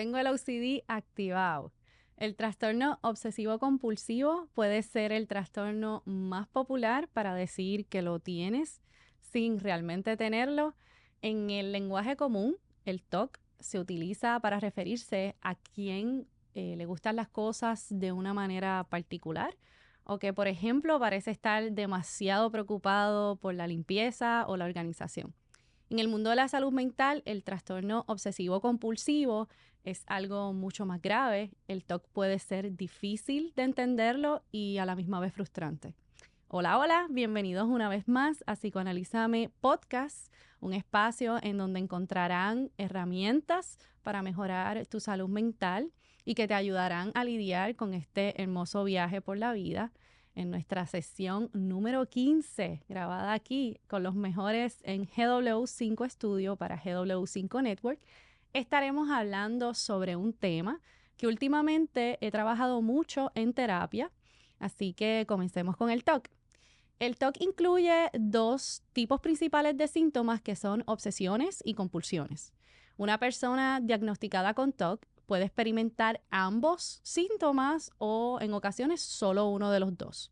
tengo el OCD activado. El trastorno obsesivo compulsivo puede ser el trastorno más popular para decir que lo tienes sin realmente tenerlo. En el lenguaje común, el TOC se utiliza para referirse a quien le gustan las cosas de una manera particular o que, por ejemplo, parece estar demasiado preocupado por la limpieza o la organización. En el mundo de la salud mental, el trastorno obsesivo compulsivo es algo mucho más grave. El TOC puede ser difícil de entenderlo y a la misma vez frustrante. Hola, hola, bienvenidos una vez más a Psicoanalízame Podcast, un espacio en donde encontrarán herramientas para mejorar tu salud mental y que te ayudarán a lidiar con este hermoso viaje por la vida. En nuestra sesión número 15, grabada aquí con los mejores en GW5 Studio para GW5 Network, estaremos hablando sobre un tema que últimamente he trabajado mucho en terapia, así que comencemos con el TOC. El TOC incluye dos tipos principales de síntomas que son obsesiones y compulsiones. Una persona diagnosticada con TOC puede experimentar ambos síntomas o en ocasiones solo uno de los dos.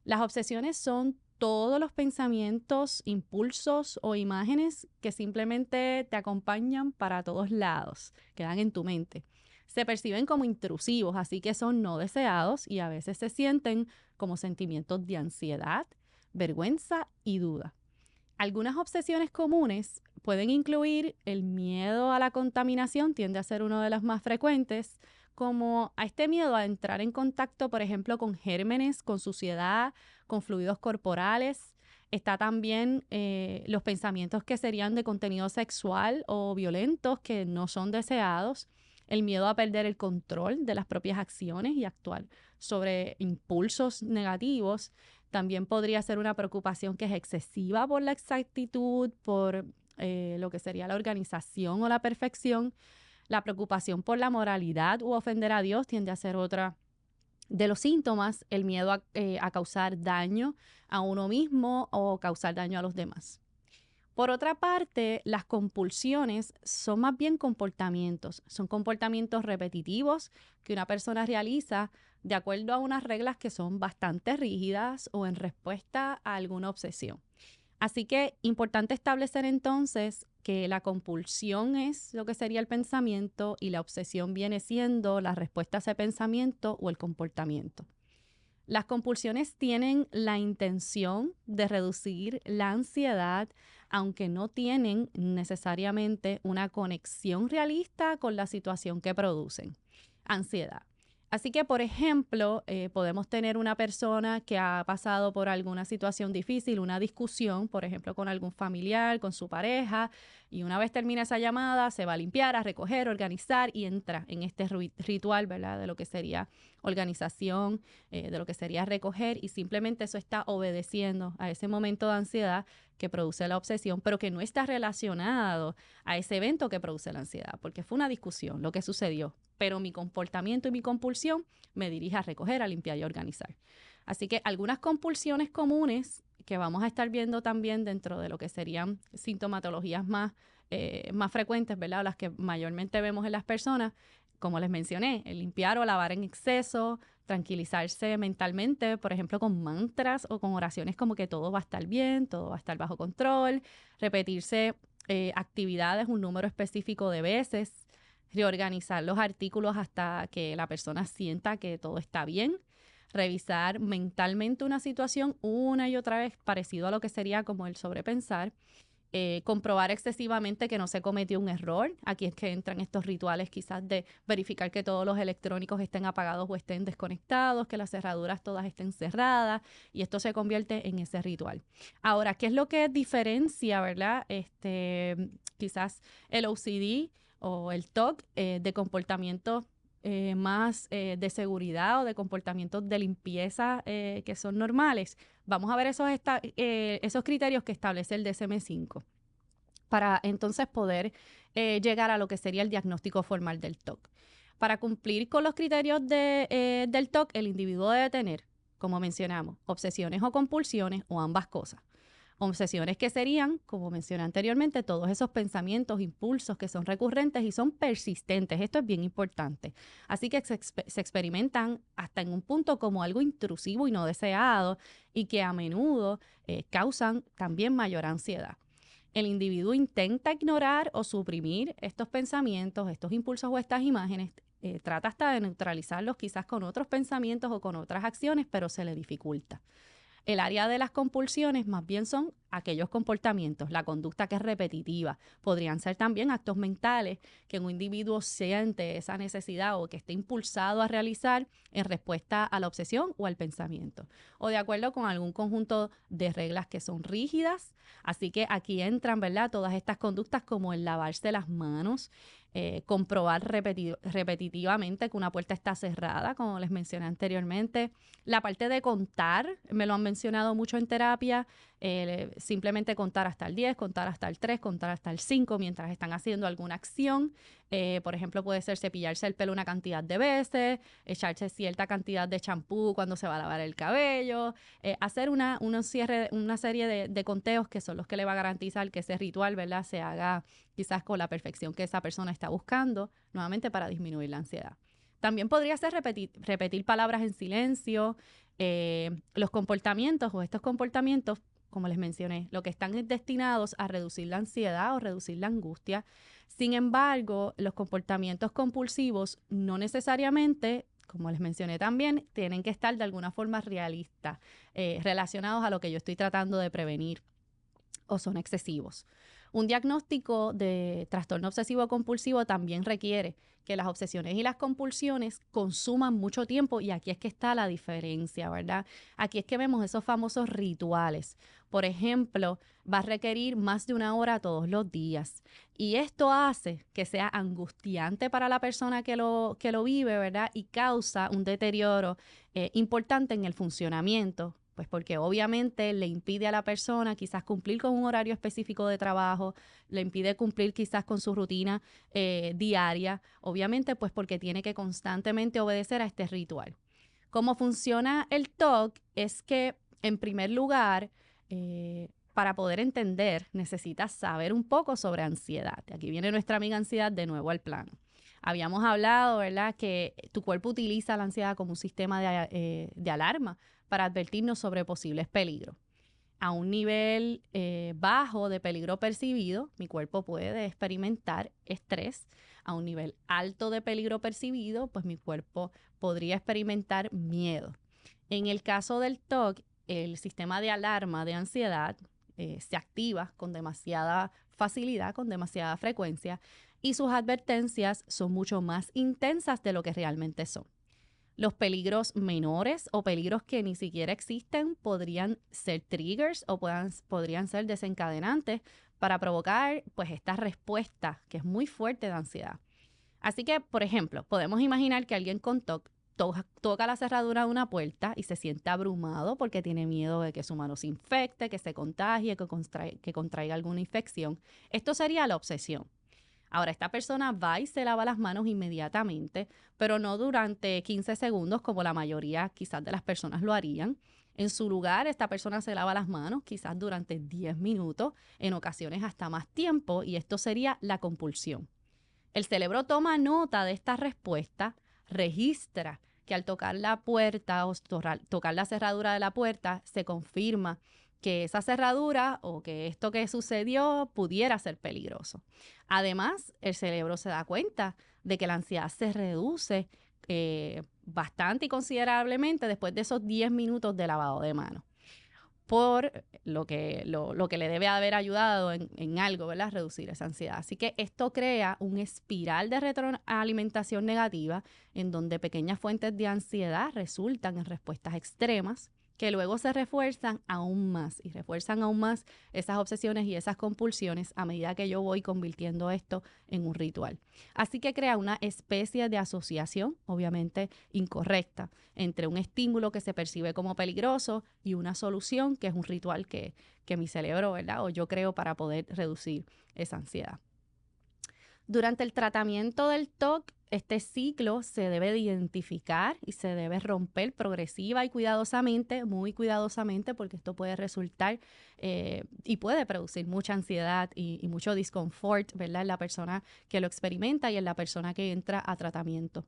Las obsesiones son todos los pensamientos, impulsos o imágenes que simplemente te acompañan para todos lados, quedan en tu mente. Se perciben como intrusivos, así que son no deseados y a veces se sienten como sentimientos de ansiedad, vergüenza y duda. Algunas obsesiones comunes pueden incluir el miedo a la contaminación, tiende a ser una de las más frecuentes, como a este miedo a entrar en contacto, por ejemplo, con gérmenes, con suciedad, con fluidos corporales. Está también los pensamientos que serían de contenido sexual o violentos que no son deseados, el miedo a perder el control de las propias acciones y actuar sobre impulsos negativos. También podría ser una preocupación que es excesiva por la exactitud, por lo que sería la organización o la perfección. La preocupación por la moralidad u ofender a Dios tiende a ser otra de los síntomas, el miedo a causar daño a uno mismo o causar daño a los demás. Por otra parte, las compulsiones son más bien comportamientos, son comportamientos repetitivos que una persona realiza de acuerdo a unas reglas que son bastante rígidas o en respuesta a alguna obsesión. Así que importante establecer entonces que la compulsión es lo que sería el pensamiento y la obsesión viene siendo la respuesta a ese pensamiento o el comportamiento. Las compulsiones tienen la intención de reducir la ansiedad, aunque no tienen necesariamente una conexión realista con la situación que producen. Ansiedad. Así que, por ejemplo, podemos tener una persona que ha pasado por alguna situación difícil, una discusión, por ejemplo, con algún familiar, con su pareja, y una vez termina esa llamada, se va a limpiar, a recoger, organizar y entra en este ritual, ¿verdad? De lo que sería organización, de lo que sería recoger, y simplemente eso está obedeciendo a ese momento de ansiedad que produce la obsesión, pero que no está relacionado a ese evento que produce la ansiedad, porque fue una discusión lo que sucedió, pero mi comportamiento y mi compulsión me dirige a recoger, a limpiar y a organizar. Así que algunas compulsiones comunes que vamos a estar viendo también dentro de lo que serían sintomatologías más frecuentes, ¿verdad? Las que mayormente vemos en las personas, como les mencioné, el limpiar o lavar en exceso, tranquilizarse mentalmente, por ejemplo, con mantras o con oraciones como que todo va a estar bien, todo va a estar bajo control, repetirse actividades un número específico de veces, reorganizar los artículos hasta que la persona sienta que todo está bien, revisar mentalmente una situación una y otra vez, parecido a lo que sería como el sobrepensar, comprobar excesivamente que no se cometió un error. Aquí es que entran estos rituales quizás de verificar que todos los electrónicos estén apagados o estén desconectados, que las cerraduras todas estén cerradas, y esto se convierte en ese ritual. Ahora, ¿qué es lo que diferencia, verdad? Quizás el OCD o el TOC de comportamientos más de seguridad o de comportamientos de limpieza que son normales. Vamos a ver esos criterios que establece el DSM-5 para entonces poder llegar a lo que sería el diagnóstico formal del TOC. Para cumplir con los criterios del TOC, el individuo debe tener, como mencionamos, obsesiones o compulsiones o ambas cosas. Obsesiones que serían, como mencioné anteriormente, todos esos pensamientos, impulsos que son recurrentes y son persistentes. Esto es bien importante. Así que se experimentan hasta en un punto como algo intrusivo y no deseado y que a menudo causan también mayor ansiedad. El individuo intenta ignorar o suprimir estos pensamientos, estos impulsos o estas imágenes, trata hasta de neutralizarlos quizás con otros pensamientos o con otras acciones, pero se le dificulta. El área de las compulsiones más bien son aquellos comportamientos, la conducta que es repetitiva. Podrían ser también actos mentales que un individuo siente esa necesidad o que esté impulsado a realizar en respuesta a la obsesión o al pensamiento. O de acuerdo con algún conjunto de reglas que son rígidas. Así que aquí entran, ¿verdad?, todas estas conductas como el lavarse las manos, comprobar repetitivamente que una puerta está cerrada, como les mencioné anteriormente. La parte de contar, me lo han mencionado mucho en terapia, simplemente contar hasta el 10, contar hasta el 3, contar hasta el 5 mientras están haciendo alguna acción. Por ejemplo, puede ser cepillarse el pelo una cantidad de veces, echarse cierta cantidad de champú cuando se va a lavar el cabello, hacer una serie de conteos que son los que le va a garantizar que ese ritual, ¿verdad?, se haga quizás con la perfección que esa persona está buscando, nuevamente para disminuir la ansiedad. También podría ser repetir palabras en silencio. Los comportamientos o estos comportamientos, como les mencioné, lo que están es destinados a reducir la ansiedad o reducir la angustia. Sin embargo, los comportamientos compulsivos no necesariamente, como les mencioné también, tienen que estar de alguna forma realistas, relacionados a lo que yo estoy tratando de prevenir o son excesivos. Un diagnóstico de trastorno obsesivo compulsivo también requiere que las obsesiones y las compulsiones consuman mucho tiempo y aquí es que está la diferencia, ¿verdad? Aquí es que vemos esos famosos rituales. Por ejemplo, va a requerir más de 1 hora todos los días y esto hace que sea angustiante para la persona que lo vive, ¿verdad? Y causa un deterioro importante en el funcionamiento. Pues porque obviamente le impide a la persona quizás cumplir con un horario específico de trabajo, le impide cumplir quizás con su rutina diaria, obviamente pues porque tiene que constantemente obedecer a este ritual. ¿Cómo funciona el TOC? Es que en primer lugar, para poder entender, necesitas saber un poco sobre ansiedad. Aquí viene nuestra amiga ansiedad de nuevo al plano. Habíamos hablado, ¿verdad?, que tu cuerpo utiliza la ansiedad como un sistema de alarma para advertirnos sobre posibles peligros. A un nivel bajo de peligro percibido, mi cuerpo puede experimentar estrés. A un nivel alto de peligro percibido, pues mi cuerpo podría experimentar miedo. En el caso del TOC, el sistema de alarma de ansiedad se activa con demasiada facilidad, con demasiada frecuencia, y sus advertencias son mucho más intensas de lo que realmente son. Los peligros menores o peligros que ni siquiera existen podrían ser triggers o podrían ser desencadenantes para provocar pues esta respuesta que es muy fuerte de ansiedad. Así que, por ejemplo, podemos imaginar que alguien con TOC toca la cerradura de una puerta y se siente abrumado porque tiene miedo de que su mano se infecte, que se contagie, que contraiga alguna infección. Esto sería la obsesión. Ahora, esta persona va y se lava las manos inmediatamente, pero no durante 15 segundos como la mayoría quizás de las personas lo harían. En su lugar, esta persona se lava las manos quizás durante 10 minutos, en ocasiones hasta más tiempo, y esto sería la compulsión. El cerebro toma nota de esta respuesta, registra que al tocar la puerta o tocar la cerradura de la puerta, se confirma que esa cerradura o que esto que sucedió pudiera ser peligroso. Además, el cerebro se da cuenta de que la ansiedad se reduce bastante y considerablemente después de esos 10 minutos de lavado de manos, por lo que le debe haber ayudado en algo, ¿verdad?, reducir esa ansiedad. Así que esto crea un espiral de retroalimentación negativa en donde pequeñas fuentes de ansiedad resultan en respuestas extremas que luego se refuerzan aún más y refuerzan aún más esas obsesiones y esas compulsiones a medida que yo voy convirtiendo esto en un ritual. Así que crea una especie de asociación, obviamente incorrecta, entre un estímulo que se percibe como peligroso y una solución que es un ritual que mi cerebro, ¿verdad?, o yo creo para poder reducir esa ansiedad. Durante el tratamiento del TOC, este ciclo se debe de identificar y se debe romper progresiva y cuidadosamente, muy cuidadosamente, porque esto puede resultar y puede producir mucha ansiedad y mucho disconfort, ¿verdad? En la persona que lo experimenta y en la persona que entra a tratamiento.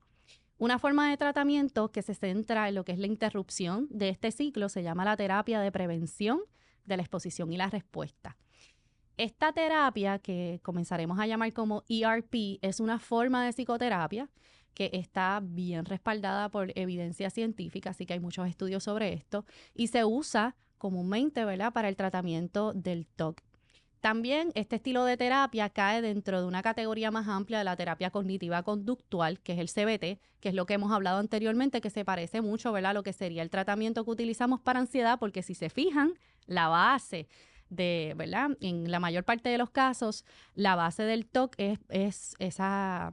Una forma de tratamiento que se centra en lo que es la interrupción de este ciclo se llama la terapia de prevención de la exposición y la respuesta. Esta terapia, que comenzaremos a llamar como ERP, es una forma de psicoterapia que está bien respaldada por evidencia científica, así que hay muchos estudios sobre esto, y se usa comúnmente, ¿verdad?, para el tratamiento del TOC. También este estilo de terapia cae dentro de una categoría más amplia de la terapia cognitiva conductual, que es el CBT, que es lo que hemos hablado anteriormente, que se parece mucho, ¿verdad?, a lo que sería el tratamiento que utilizamos para ansiedad, porque si se fijan, la base ¿verdad? En la mayor parte de los casos, la base del TOC es esa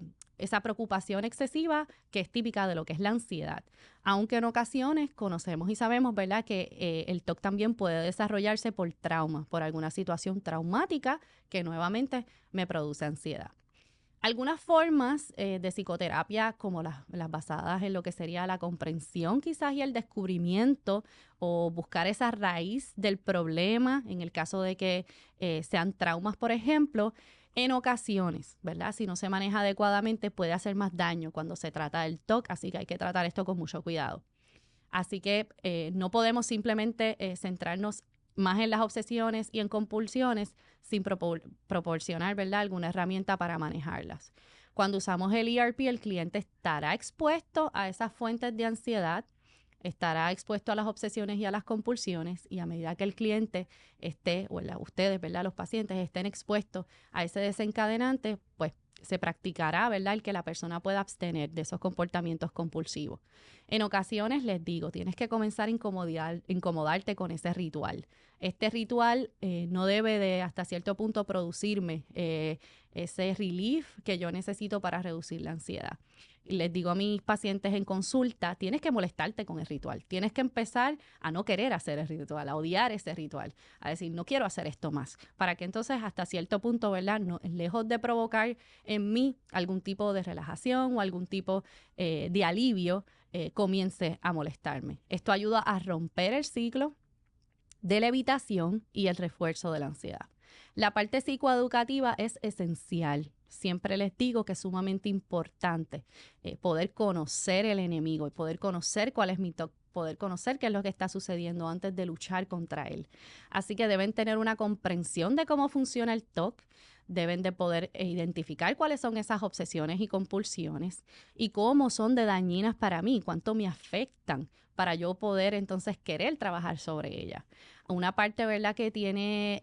preocupación excesiva que es típica de lo que es la ansiedad. Aunque en ocasiones conocemos y sabemos, ¿verdad?, que el TOC también puede desarrollarse por trauma, por alguna situación traumática que nuevamente me produce ansiedad. Algunas formas de psicoterapia, como las basadas en lo que sería la comprensión quizás y el descubrimiento o buscar esa raíz del problema, en el caso de que sean traumas, por ejemplo, en ocasiones, ¿verdad? Si no se maneja adecuadamente puede hacer más daño cuando se trata del TOC, así que hay que tratar esto con mucho cuidado. Así que no podemos simplemente centrarnos más en las obsesiones y en compulsiones sin proporcionar, ¿verdad?, alguna herramienta para manejarlas. Cuando usamos el ERP, el cliente estará expuesto a esas fuentes de ansiedad, estará expuesto a las obsesiones y a las compulsiones, y a medida que el cliente esté, o ustedes, ¿verdad?, los pacientes estén expuestos a ese desencadenante, pues se practicará, ¿verdad?, el que la persona pueda abstener de esos comportamientos compulsivos. En ocasiones les digo, tienes que comenzar a incomodarte con ese ritual. Este ritual no debe de hasta cierto punto producirme ese relief que yo necesito para reducir la ansiedad. Y les digo a mis pacientes en consulta, tienes que molestarte con el ritual, tienes que empezar a no querer hacer el ritual, a odiar ese ritual, a decir, no quiero hacer esto más, para que entonces hasta cierto punto, ¿verdad?, no, lejos de provocar en mí algún tipo de relajación o algún tipo de alivio, comience a molestarme. Esto ayuda a romper el ciclo de la evitación y el refuerzo de la ansiedad. La parte psicoeducativa es esencial. Siempre les digo que es sumamente importante poder conocer el enemigo y poder conocer cuál es mi TOC, poder conocer qué es lo que está sucediendo antes de luchar contra él. Así que deben tener una comprensión de cómo funciona el TOC, deben de poder identificar cuáles son esas obsesiones y compulsiones y cómo son de dañinas para mí, cuánto me afectan para yo poder entonces querer trabajar sobre ellas. Una parte, ¿verdad?, que tiene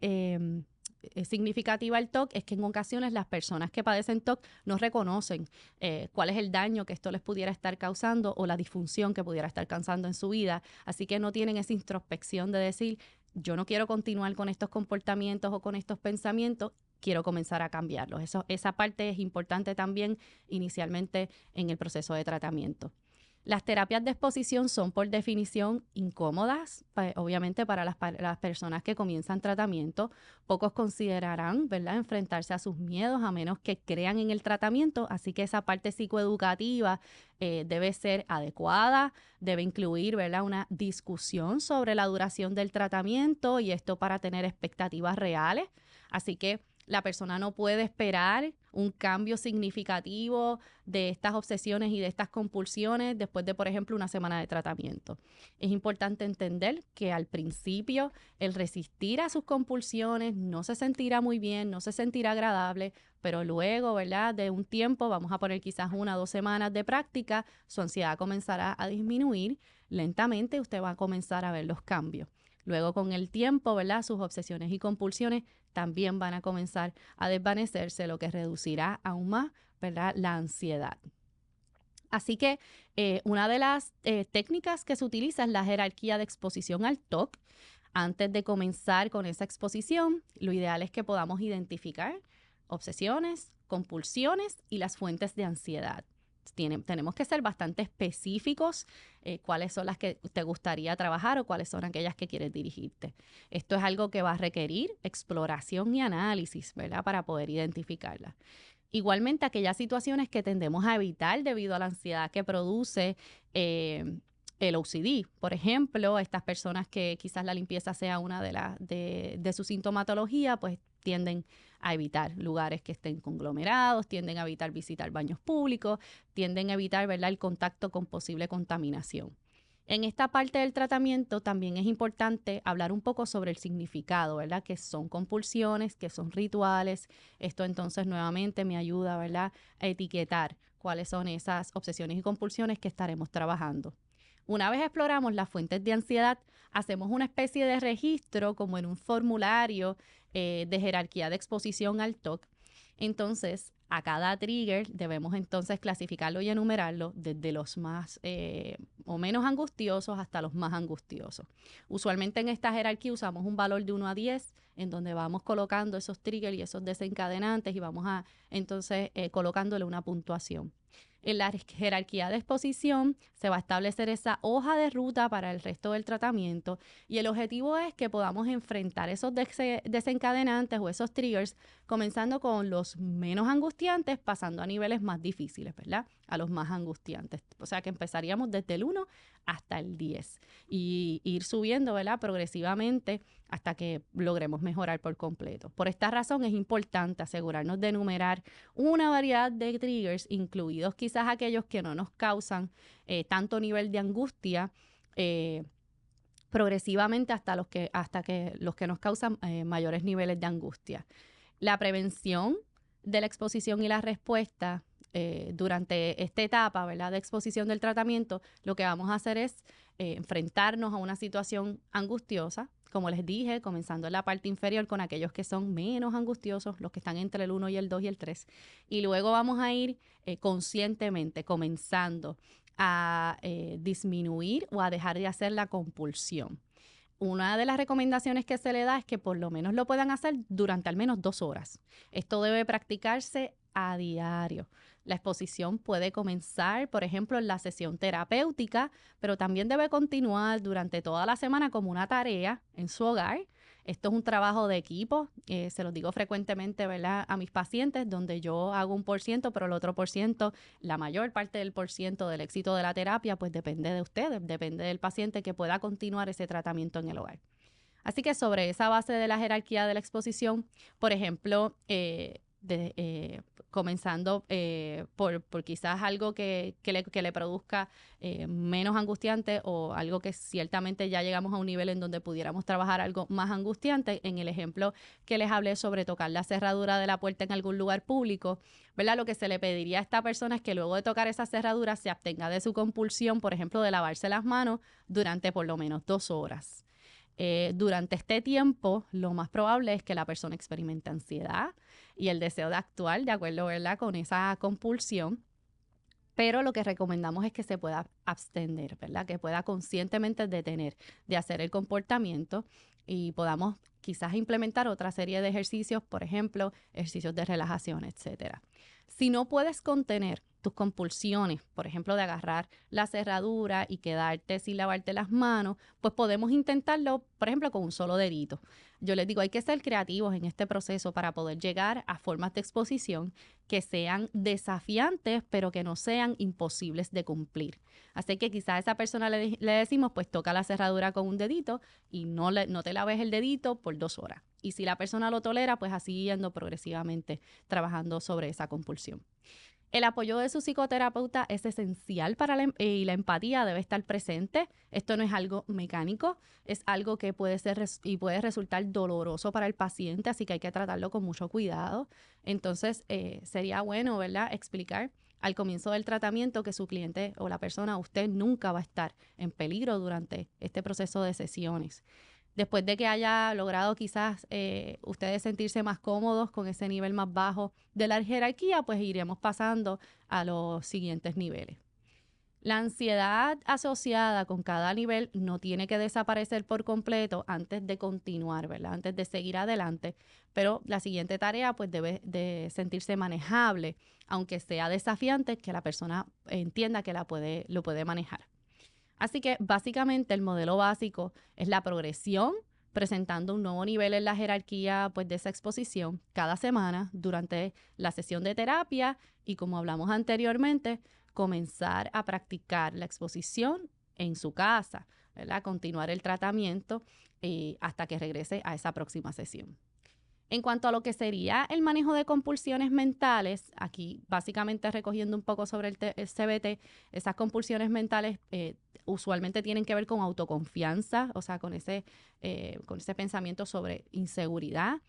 es significativa el TOC es que en ocasiones las personas que padecen TOC no reconocen cuál es el daño que esto les pudiera estar causando o la disfunción que pudiera estar causando en su vida. Así que no tienen esa introspección de decir, yo no quiero continuar con estos comportamientos o con estos pensamientos, quiero comenzar a cambiarlos. Esa parte es importante también inicialmente en el proceso de tratamiento. Las terapias de exposición son por definición incómodas, obviamente para las personas que comienzan tratamiento. Pocos considerarán, ¿verdad?, enfrentarse a sus miedos a menos que crean en el tratamiento, así que esa parte psicoeducativa debe ser adecuada, debe incluir, ¿verdad?, una discusión sobre la duración del tratamiento y esto para tener expectativas reales. Así que la persona no puede esperar un cambio significativo de estas obsesiones y de estas compulsiones después de, por ejemplo, una semana de tratamiento. Es importante entender que al principio el resistir a sus compulsiones no se sentirá muy bien, no se sentirá agradable, pero luego, ¿verdad?, de un tiempo, vamos a poner quizás 1 o 2 semanas de práctica, su ansiedad comenzará a disminuir lentamente, usted va a comenzar a ver los cambios. Luego, con el tiempo, ¿verdad?, sus obsesiones y compulsiones también van a comenzar a desvanecerse, lo que reducirá aún más, ¿verdad?, la ansiedad. Así que una de las técnicas que se utiliza es la jerarquía de exposición al TOC. Antes de comenzar con esa exposición, lo ideal es que podamos identificar obsesiones, compulsiones y las fuentes de ansiedad. Tenemos que ser bastante específicos cuáles son las que te gustaría trabajar o cuáles son aquellas que quieres dirigirte. Esto es algo que va a requerir exploración y análisis, ¿verdad?, para poder identificarlas. Igualmente, aquellas situaciones que tendemos a evitar debido a la ansiedad que produce el OCD. Por ejemplo, estas personas que quizás la limpieza sea una de su sintomatología, pues tienden a evitar lugares que estén conglomerados, tienden a evitar visitar baños públicos, tienden a evitar, ¿verdad?, el contacto con posible contaminación. En esta parte del tratamiento también es importante hablar un poco sobre el significado, ¿verdad? Que son compulsiones, que son rituales. Esto entonces nuevamente me ayuda, ¿verdad?, a etiquetar cuáles son esas obsesiones y compulsiones que estaremos trabajando. Una vez exploramos las fuentes de ansiedad, hacemos una especie de registro como en un formulario de jerarquía de exposición al TOC. Entonces, a cada trigger debemos entonces clasificarlo y enumerarlo desde los más o menos angustiosos hasta los más angustiosos. Usualmente en esta jerarquía usamos un valor de 1 a 10 en donde vamos colocando esos triggers y esos desencadenantes y vamos a entonces colocándole una puntuación. En la jerarquía de exposición se va a establecer esa hoja de ruta para el resto del tratamiento y el objetivo es que podamos enfrentar esos desencadenantes o esos triggers comenzando con los menos angustiantes, pasando a niveles más difíciles, ¿verdad? A los más angustiantes. O sea que empezaríamos desde el 1 hasta el 10 y ir subiendo, ¿verdad?, progresivamente hasta que logremos mejorar por completo. Por esta razón es importante asegurarnos de enumerar una variedad de triggers, incluidos quizás aquellos que no nos causan tanto nivel de angustia, progresivamente hasta que los que nos causan mayores niveles de angustia. La prevención de la exposición y la respuesta durante esta etapa, ¿verdad?, de exposición del tratamiento, lo que vamos a hacer es enfrentarnos a una situación angustiosa, como les dije, comenzando en la parte inferior con aquellos que son menos angustiosos, los que están entre el 1 y el 2 y el 3. Y luego vamos a ir conscientemente comenzando a disminuir o a dejar de hacer la compulsión. Una de las recomendaciones que se le da es que por lo menos lo puedan hacer durante al menos 2 horas. Esto debe practicarse a diario. La exposición puede comenzar, por ejemplo, en la sesión terapéutica, pero también debe continuar durante toda la semana como una tarea en su hogar. Esto es un trabajo de equipo, se los digo frecuentemente, ¿verdad?, a mis pacientes, donde yo hago 1%, pero el otro por ciento, la mayor parte del por ciento del éxito de la terapia, pues depende de ustedes, depende del paciente que pueda continuar ese tratamiento en el hogar. Así que sobre esa base de la jerarquía de la exposición, por ejemplo, comenzando por quizás algo que le produzca menos angustiante o algo que ciertamente ya llegamos a un nivel en donde pudiéramos trabajar algo más angustiante. En el ejemplo que les hablé sobre tocar la cerradura de la puerta en algún lugar público, ¿verdad? Lo que se le pediría a esta persona es que luego de tocar esa cerradura se abstenga de su compulsión, por ejemplo, de lavarse las manos durante por lo menos 2 horas. Durante este tiempo, lo más probable es que la persona experimente ansiedad y el deseo de actuar de acuerdo, ¿verdad?, con esa compulsión. Pero lo que recomendamos es que se pueda abstener, ¿verdad?, que pueda conscientemente detener de hacer el comportamiento y podamos quizás implementar otra serie de ejercicios, por ejemplo, ejercicios de relajación, etcétera. Si no puedes contener tus compulsiones, por ejemplo, de agarrar la cerradura y quedarte sin lavarte las manos, pues podemos intentarlo, por ejemplo, con un solo dedito. Yo les digo, hay que ser creativos en este proceso para poder llegar a formas de exposición que sean desafiantes, pero que no sean imposibles de cumplir. Así que quizás a esa persona le decimos, pues toca la cerradura con un dedito y no te laves el dedito por 2 horas. Y si la persona lo tolera, pues así yendo progresivamente trabajando sobre esa compulsión. El apoyo de su psicoterapeuta es esencial y la empatía debe estar presente. Esto no es algo mecánico, es algo que puede ser y puede resultar doloroso para el paciente, así que hay que tratarlo con mucho cuidado. Entonces, sería bueno, ¿verdad?, explicar al comienzo del tratamiento que su cliente o la persona, usted nunca va a estar en peligro durante este proceso de sesiones. Después de que haya logrado quizás ustedes sentirse más cómodos con ese nivel más bajo de la jerarquía, pues iremos pasando a los siguientes niveles. La ansiedad asociada con cada nivel no tiene que desaparecer por completo antes de continuar, ¿verdad?, antes de seguir adelante, pero la siguiente tarea pues debe de sentirse manejable, aunque sea desafiante, que la persona entienda que lo puede manejar. Así que básicamente el modelo básico es la progresión, presentando un nuevo nivel en la jerarquía pues, de esa exposición cada semana durante la sesión de terapia y, como hablamos anteriormente, comenzar a practicar la exposición en su casa, ¿verdad? Continuar el tratamiento hasta que regrese a esa próxima sesión. En cuanto a lo que sería el manejo de compulsiones mentales, aquí básicamente recogiendo un poco sobre el CBT, esas compulsiones mentales usualmente tienen que ver con autoconfianza, o sea, con ese pensamiento sobre inseguridad.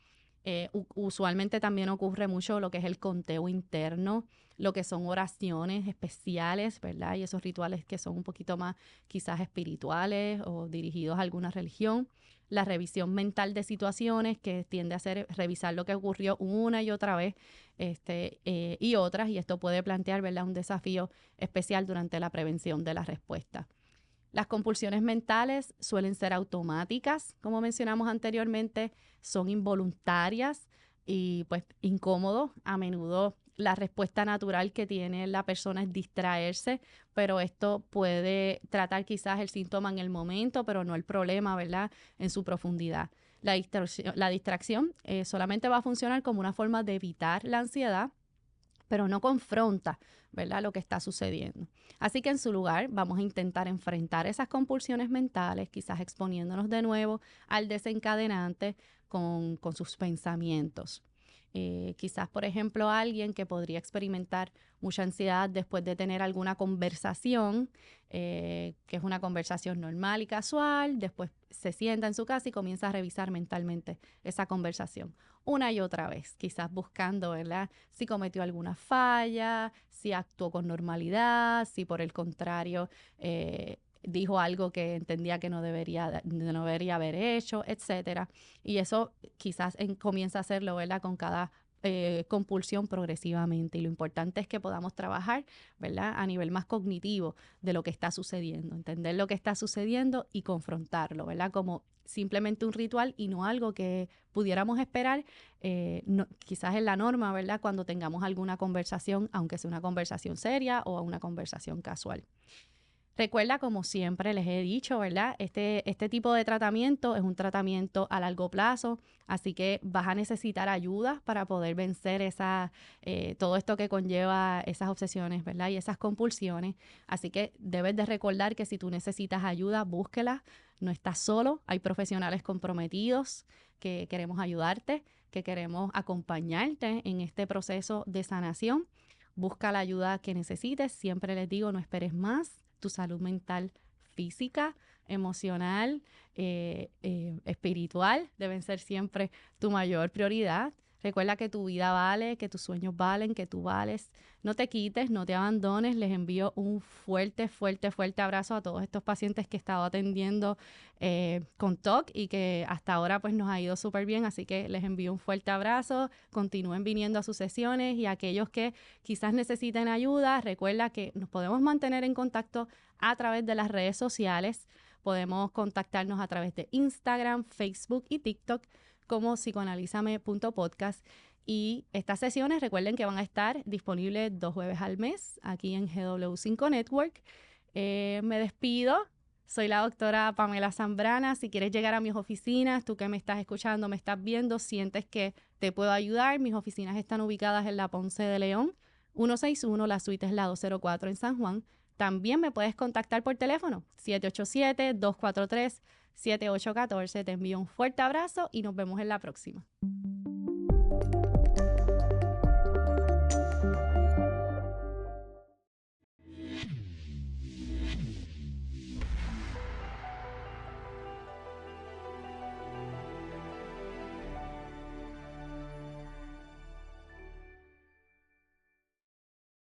Usualmente también ocurre mucho lo que es el conteo interno, lo que son oraciones especiales, ¿verdad? Y esos rituales que son un poquito más quizás espirituales o dirigidos a alguna religión. La revisión mental de situaciones, que tiende a ser revisar lo que ocurrió una y otra vez y otras, y esto puede plantear, ¿verdad?, un desafío especial durante la prevención de la respuesta. Las compulsiones mentales suelen ser automáticas, como mencionamos anteriormente, son involuntarias y pues incómodos. A menudo la respuesta natural que tiene la persona es distraerse, pero esto puede tratar quizás el síntoma en el momento, pero no el problema, ¿verdad?, en su profundidad. La distracción solamente va a funcionar como una forma de evitar la ansiedad, pero no confronta, ¿verdad?, lo que está sucediendo. Así que en su lugar vamos a intentar enfrentar esas compulsiones mentales, quizás exponiéndonos de nuevo al desencadenante con sus pensamientos. Quizás, por ejemplo, alguien que podría experimentar mucha ansiedad después de tener alguna conversación, que es una conversación normal y casual, después se sienta en su casa y comienza a revisar mentalmente esa conversación una y otra vez, quizás buscando, ¿verdad?, si cometió alguna falla, si actuó con normalidad, si por el contrario dijo algo que entendía que no debería haber hecho, etcétera. Y eso quizás comienza a hacerlo, ¿verdad?, con cada compulsión progresivamente. Y lo importante es que podamos trabajar, ¿verdad?, a nivel más cognitivo de lo que está sucediendo, entender lo que está sucediendo y confrontarlo, ¿verdad?, como simplemente un ritual y no algo que pudiéramos esperar quizás en la norma, ¿verdad?, cuando tengamos alguna conversación, aunque sea una conversación seria o una conversación casual. Recuerda, como siempre les he dicho, ¿verdad? Este tipo de tratamiento es un tratamiento a largo plazo, así que vas a necesitar ayuda para poder vencer todo esto que conlleva esas obsesiones, ¿verdad?, y esas compulsiones. Así que debes de recordar que si tú necesitas ayuda, búsquela. No estás solo, hay profesionales comprometidos que queremos ayudarte, que queremos acompañarte en este proceso de sanación. Busca la ayuda que necesites. Siempre les digo, no esperes más. Tu salud mental, física, emocional, espiritual deben ser siempre tu mayor prioridad. Recuerda que tu vida vale, que tus sueños valen, que tú vales. No te quites, no te abandones. Les envío un fuerte, fuerte, fuerte abrazo a todos estos pacientes que he estado atendiendo con TOC y que hasta ahora pues nos ha ido súper bien. Así que les envío un fuerte abrazo. Continúen viniendo a sus sesiones y aquellos que quizás necesiten ayuda, recuerda que nos podemos mantener en contacto a través de las redes sociales. Podemos contactarnos a través de Instagram, Facebook y TikTok como psicoanalízame.podcast. Y estas sesiones, recuerden que van a estar disponibles 2 jueves al mes aquí en GW5 Network. Me despido. Soy la doctora Pamela Zambrana. Si quieres llegar a mis oficinas, tú que me estás escuchando, me estás viendo, sientes que te puedo ayudar, mis oficinas están ubicadas en la Ponce de León, 161, la suite es la 204 en San Juan. También me puedes contactar por teléfono, 787-243-7814. Te envío un fuerte abrazo y nos vemos en la próxima.